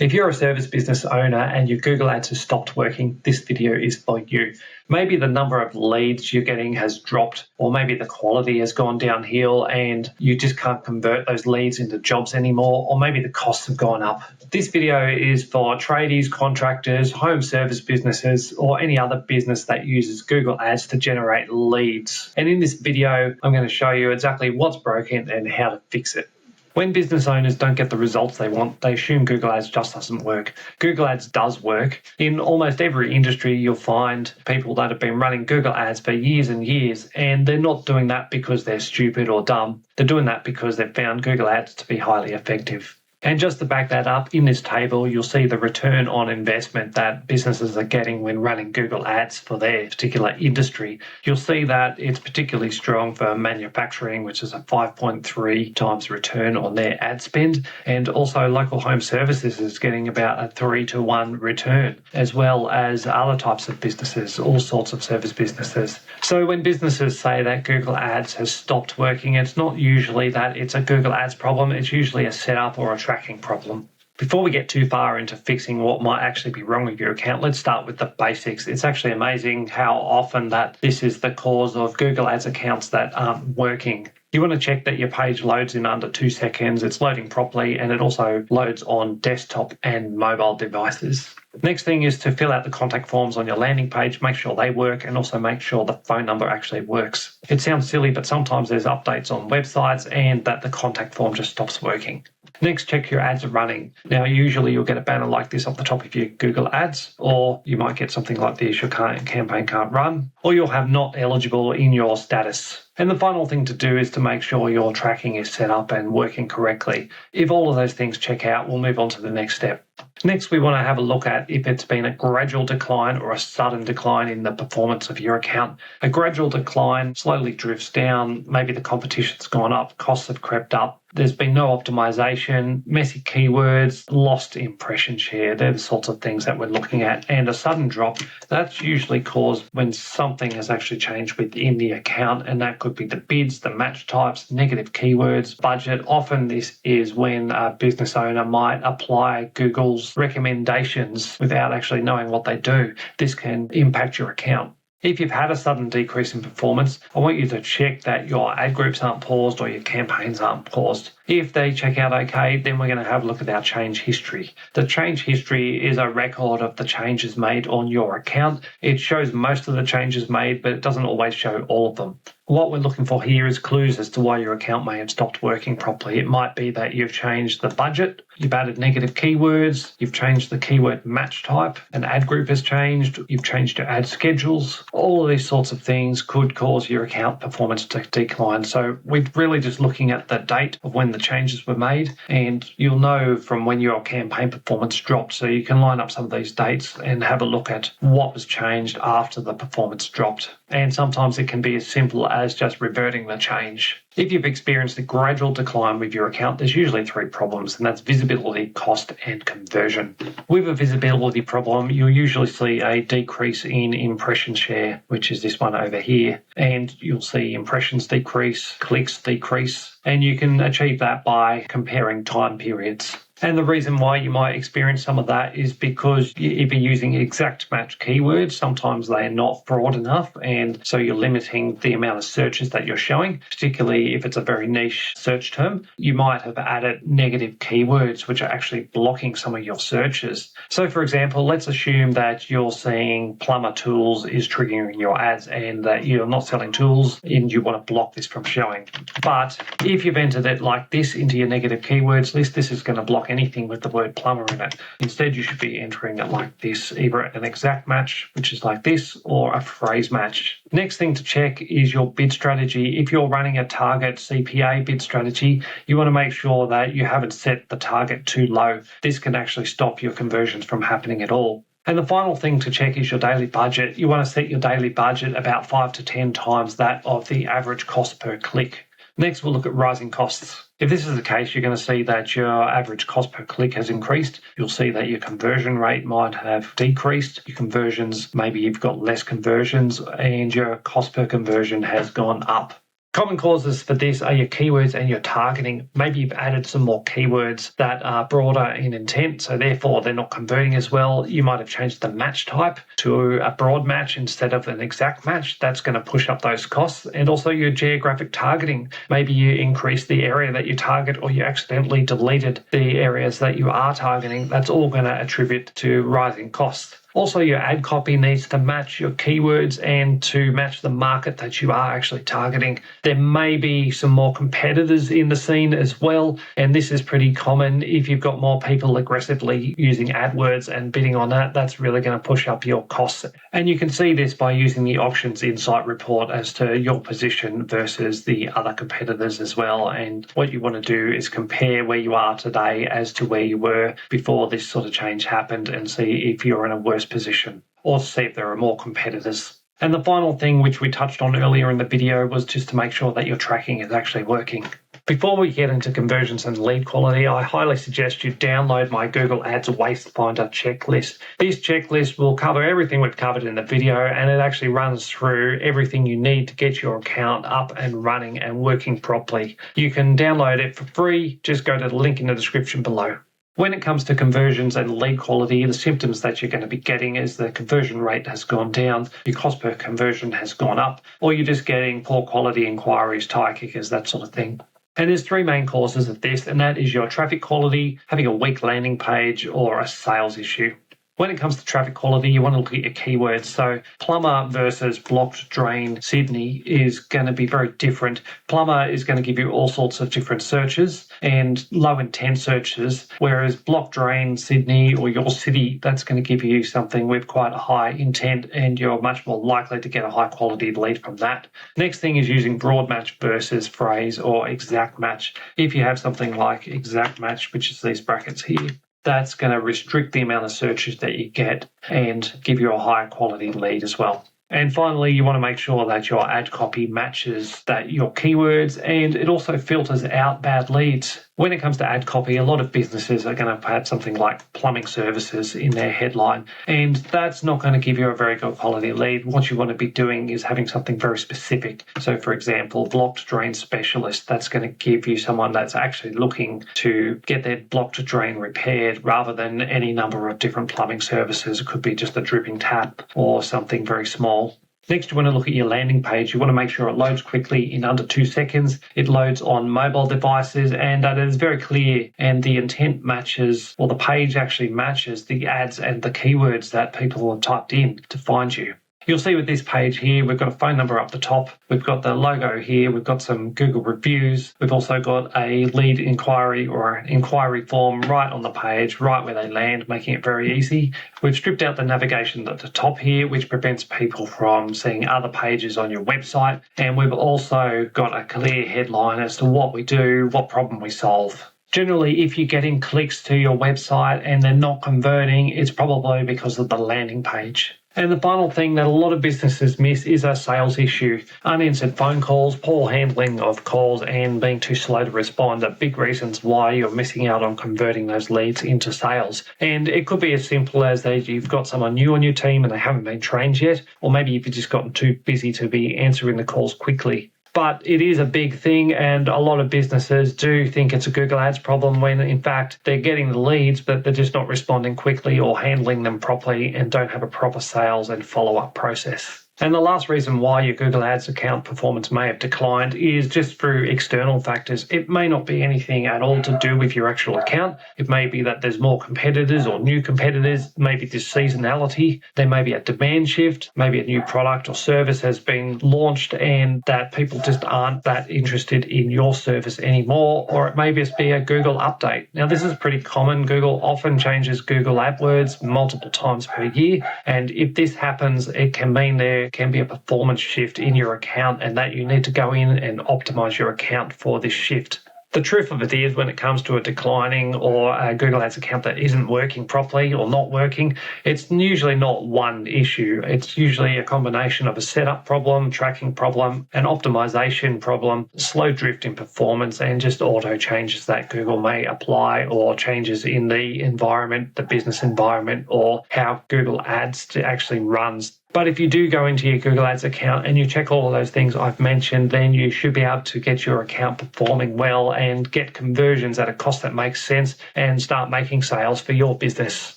If you're a service business owner and your Google Ads has stopped working, this video is for you. Maybe the number of leads you're getting has dropped, or maybe the quality has gone downhill and you just can't convert those leads into jobs anymore, or maybe the costs have gone up. This video is for tradies, contractors, home service businesses, or any other business that uses Google Ads to generate leads. And in this video, I'm going to show you exactly what's broken and how to fix it. When business owners don't get the results they want, they assume Google Ads just doesn't work. Google Ads does work. In almost every industry, you'll find people that have been running Google Ads for years and years, and they're not doing that because they're stupid or dumb. They're doing that because they've found Google Ads to be highly effective. And just to back that up, in this table, you'll see the return on investment that businesses are getting when running Google Ads for their particular industry. You'll see that it's particularly strong for manufacturing, which is a 5.3 times return on their ad spend. And also local home services is getting about a 3-to-1 return, as well as other types of businesses, all sorts of service businesses. So when businesses say that Google Ads has stopped working, it's not usually that it's a Google Ads problem. It's usually a setup or a tracking problem. Before we get too far into fixing what might actually be wrong with your account, let's start with the basics. It's actually amazing how often that this is the cause of Google Ads accounts that aren't working. You want to check that your page loads in under 2 seconds, it's loading properly, and it also loads on desktop and mobile devices. Next thing is to fill out the contact forms on your landing page, make sure they work, and also make sure the phone number actually works. It sounds silly, but sometimes there's updates on websites and that the contact form just stops working. Next, check your ads are running. Now, usually you'll get a banner like this off the top of your Google Ads, or you might get something like this, your campaign can't run, or you'll have not eligible in your status. And the final thing to do is to make sure your tracking is set up and working correctly. If all of those things check out, we'll move on to the next step. Next, we want to have a look at if it's been a gradual decline or a sudden decline in the performance of your account. A gradual decline slowly drifts down, maybe the competition's gone up, costs have crept up, there's been no optimization, messy keywords, lost impression share. They're the sorts of things that we're looking at. And a sudden drop, that's usually caused when something has actually changed within the account, and that could be the bids, the match types, negative keywords, budget. Often this is when a business owner might apply Google's recommendations without actually knowing what they do. This can impact your account. If you've had a sudden decrease in performance, I want you to check that your ad groups aren't paused or your campaigns aren't paused. If they check out okay, then we're going to have a look at our change history. The change history is a record of the changes made on your account. It shows most of the changes made, but it doesn't always show all of them. What we're looking for here is clues as to why your account may have stopped working properly. It might be that you've changed the budget, you've added negative keywords, you've changed the keyword match type, an ad group has changed, you've changed your ad schedules. All of these sorts of things could cause your account performance to decline. So we're really just looking at the date of when the changes were made, and you'll know from when your campaign performance dropped. So you can line up some of these dates and have a look at what was changed after the performance dropped. And sometimes it can be as simple as just reverting the change. If you've experienced a gradual decline with your account, there's usually 3 problems, and that's visibility, cost, and conversion. With a visibility problem, you'll usually see a decrease in impression share, which is this one over here, and you'll see impressions decrease, clicks decrease, and you can achieve that by comparing time periods. And the reason why you might experience some of that is because if you're using exact match keywords, sometimes they are not broad enough, and so you're limiting the amount of searches that you're showing, particularly if it's a very niche search term. You might have added negative keywords which are actually blocking some of your searches. So for example, let's assume that you're seeing plumber tools is triggering your ads and that you're not selling tools and you want to block this from showing. But if you've entered it like this into your negative keywords list, this is going to block anything with the word plumber in it. Instead, you should be entering it like this, either an exact match, which is like this, or a phrase match. Next thing to check is your bid strategy. If you're running a target CPA bid strategy, you want to make sure that you haven't set the target too low. This can actually stop your conversions from happening at all. And the final thing to check is your daily budget. You want to set your daily budget about 5 to 10 times that of the average cost per click. Next, we'll look at rising costs. If this is the case, you're going to see that your average cost per click has increased. You'll see that your conversion rate might have decreased. Your conversions, maybe you've got less conversions, and your cost per conversion has gone up. Common causes for this are your keywords and your targeting. Maybe you've added some more keywords that are broader in intent, so therefore they're not converting as well. You might have changed the match type to a broad match instead of an exact match. That's going to push up those costs. And also your geographic targeting. Maybe you increase the area that you target, or you accidentally deleted the areas that you are targeting. That's all going to attribute to rising costs. Also, your ad copy needs to match your keywords and to match the market that you are actually targeting. There may be some more competitors in the scene as well, and this is pretty common. If you've got more people aggressively using AdWords and bidding on that, that's really going to push up your costs. And you can see this by using the Options Insight report as to your position versus the other competitors as well. And what you want to do is compare where you are today as to where you were before this sort of change happened, and see if you're in a worse position, or see if there are more competitors. And the final thing, which we touched on earlier in the video, was just to make sure that your tracking is actually working. Before we get into conversions and lead quality, I highly suggest you download my Google Ads Waste Finder checklist. This checklist will cover everything we've covered in the video, and it actually runs through everything you need to get your account up and running and working properly. You can download it for free. Just go to the link in the description below. When it comes to conversions and lead quality, the symptoms that you're going to be getting is the conversion rate has gone down, your cost per conversion has gone up, or you're just getting poor quality inquiries, tire kickers, that sort of thing. And there's three main causes of this, and that is your traffic quality, having a weak landing page, or a sales issue. When it comes to traffic quality, you want to look at your keywords. So Plumber versus blocked drain Sydney is going to be very different. Plumber is going to give you all sorts of different searches and low intent searches, whereas blocked drain Sydney or your city, that's going to give you something with quite a high intent, and you're much more likely to get a high quality lead from that. Next thing is using broad match versus phrase or exact match. If you have something like exact match, which is these brackets here, that's going to restrict the amount of searches that you get and give you a higher quality lead as well. And finally, you want to make sure that your ad copy matches your keywords, and it also filters out bad leads. When it comes to ad copy, a lot of businesses are going to have something like plumbing services in their headline, and that's not going to give you a very good quality lead. What you want to be doing is having something very specific. So, for example, blocked drain specialist, that's going to give you someone that's actually looking to get their blocked drain repaired rather than any number of different plumbing services. It could be just a dripping tap or something very small. Next, you want to look at your landing page. You want to make sure it loads quickly in under 2 seconds. It loads on mobile devices, and that it is very clear, and the intent matches, or the page actually matches the ads and the keywords that people have typed in to find you. You'll see with this page here, we've got a phone number up the top. We've got the logo here. We've got some Google reviews. We've also got a lead inquiry or an inquiry form right on the page, right where they land, making it very easy. We've stripped out the navigation at the top here, which prevents people from seeing other pages on your website. And we've also got a clear headline as to what we do, what problem we solve. Generally, if you're getting clicks to your website and they're not converting, it's probably because of the landing page. And the final thing that a lot of businesses miss is a sales issue. Unanswered phone calls, poor handling of calls, and being too slow to respond are big reasons why you're missing out on converting those leads into sales. And it could be as simple as that you've got someone new on your team and they haven't been trained yet, or maybe you've just gotten too busy to be answering the calls quickly. But it is a big thing, and a lot of businesses do think it's a Google Ads problem when in fact they're getting the leads, but they're just not responding quickly or handling them properly and don't have a proper sales and follow-up process. And the last reason why your Google Ads account performance may have declined is just through external factors. It may not be anything at all to do with your actual account. It may be that there's more competitors or new competitors. Maybe there's seasonality. There may be a demand shift. Maybe a new product or service has been launched and that people just aren't that interested in your service anymore. Or it may just be a Google update. Now, this is pretty common. Google often changes Google AdWords multiple times per year. And if this happens, it can mean there can be a performance shift in your account and that you need to go in and optimize your account for this shift. The truth of it is, when it comes to a declining or a Google Ads account that isn't working properly or not working, it's usually not one issue. It's usually a combination of a setup problem, tracking problem, an optimization problem, slow drift in performance, and just auto changes that Google may apply, or changes in the environment, the business environment, or how Google Ads actually runs. But if you do go into your Google Ads account and you check all of those things I've mentioned, then you should be able to get your account performing well and get conversions at a cost that makes sense and start making sales for your business.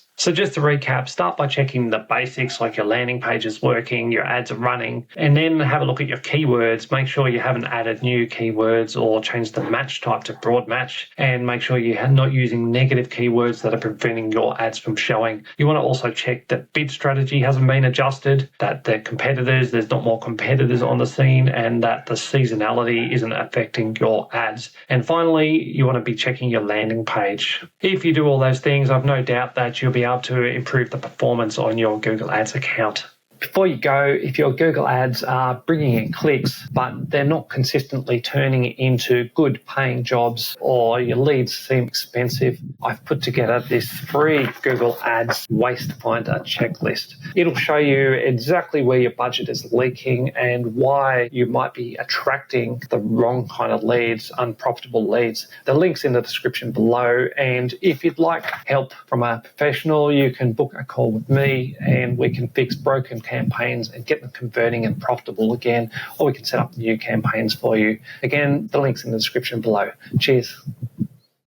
So just to recap, start by checking the basics like your landing page is working, your ads are running, and then have a look at your keywords. Make sure you haven't added new keywords or changed the match type to broad match, and make sure you're not using negative keywords that are preventing your ads from showing. You want to also check that bid strategy hasn't been adjusted, that there's not more competitors on the scene, and that the seasonality isn't affecting your ads. And finally, you want to be checking your landing page. If you do all those things, I've no doubt that you'll be able to improve the performance on your Google Ads account. Before you go, if your Google Ads are bringing in clicks, but they're not consistently turning into good paying jobs or your leads seem expensive, I've put together this free Google Ads Waste Finder checklist. It'll show you exactly where your budget is leaking and why you might be attracting the wrong kind of leads, unprofitable leads. The link's in the description below, and if you'd like help from a professional, you can book a call with me and we can fix broken campaigns and get them converting and profitable again, or we can set up new campaigns for you. Again, the link's in the description below. Cheers.